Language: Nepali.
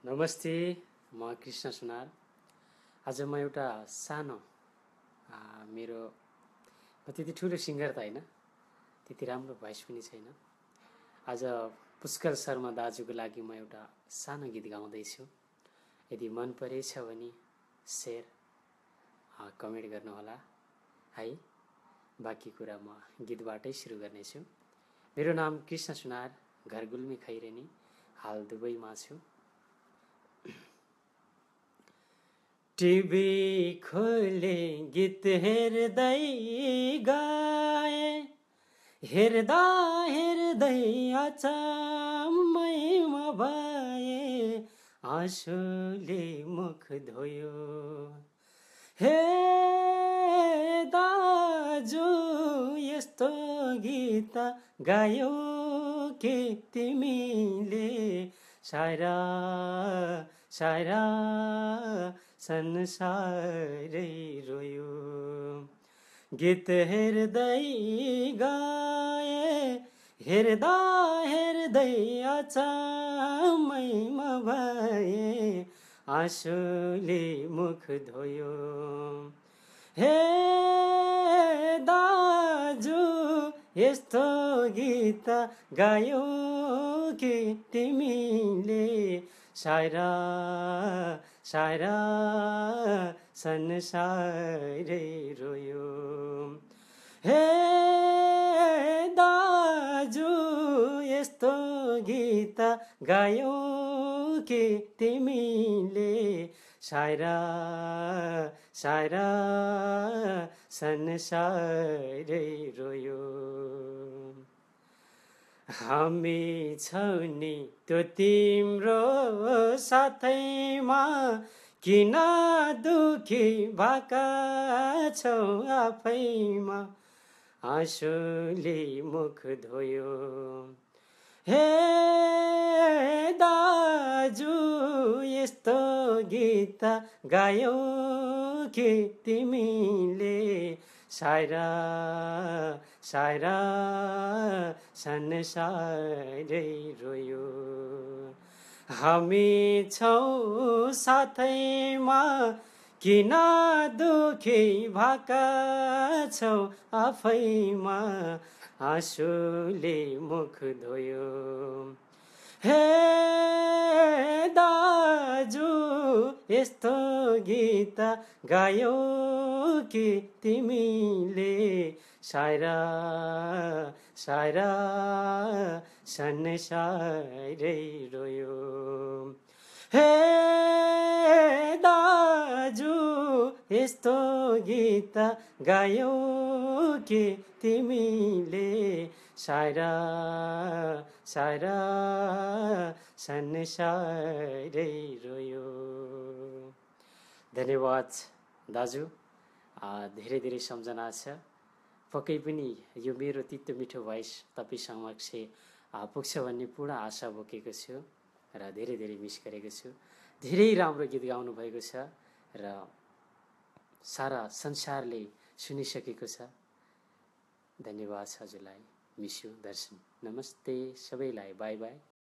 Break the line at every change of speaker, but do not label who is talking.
नमस्ते, म कृष्ण सुनार। आज म एउटा सानो मेरो म त्यति ठुलो सिङ्गर त होइन, त्यति राम्रो भोइस पनि छैन। आज पुष्कर शर्मा दाजुको लागि म एउटा सानो गीत गाउँदैछु। यदि मन परेछ भने सेयर कमेन्ट गर्नुहोला है। बाँकी कुरा म गीतबाटै सुरु गर्नेछु। मेरो नाम कृष्ण सुनार, घर गुल्मी खैरेनी, हाल दुबईमा छु। टिभी खोले गीत हेर्दै गाए, हेर्दा हेर्दै अचम्मैमा भए, आँसुले मुख धोयो। हे दाजु यस्तो गीत गायो के तिमीले, सारा सारा संसारै रोयो। गीत हेर्दै गाए, हेर्दा हेर्दै अचम्मैमा भए, आँसुले मुख धोयो। हे दाजु यस्तो गीत गायो कि तिमीले, सारा सारा संसारै रोयो। हे दाजु यस्तो गीत गायो कि तिमीले, सारा सारा संसारै रोयो। हामी छौ नि त्यो तिम्रो साथैमा, किन दुखी भएका छौ आफैमा, आँसुले मुख धोयो। हे दाजु यस्तो गीत गायो कि तिमीले, सारा सारा संसारै रोयो। हामी छौ साथैमा, किन दुखी भएका छौ आफैमा, आँसुले मुख धोयो। हे दाजु यस्तो गीत गायो कि तिमीले, सारा सारा संसारै रोयो। हे दाजु यस्तो गीत गायो कि तिमीले, सारा सारा संसारै रोयो। धन्यवाद दाजु, धेरै धेरै सम्झना छ। पक्कै पनि यो मेरो तितो मिठो भोइस तपाईँ समक्ष पुग्छ भन्ने पूर्ण आशा बोकेको छु र धेरै धेरै मिस गरेको छु। धेरै राम्रो गीत गाउनु भएको छ र सारा संसारले सुनिसकेको छ। धन्यवाद हजुरलाई। मिस यु दर्शन। नमस्ते सबैलाई, बाई बाई।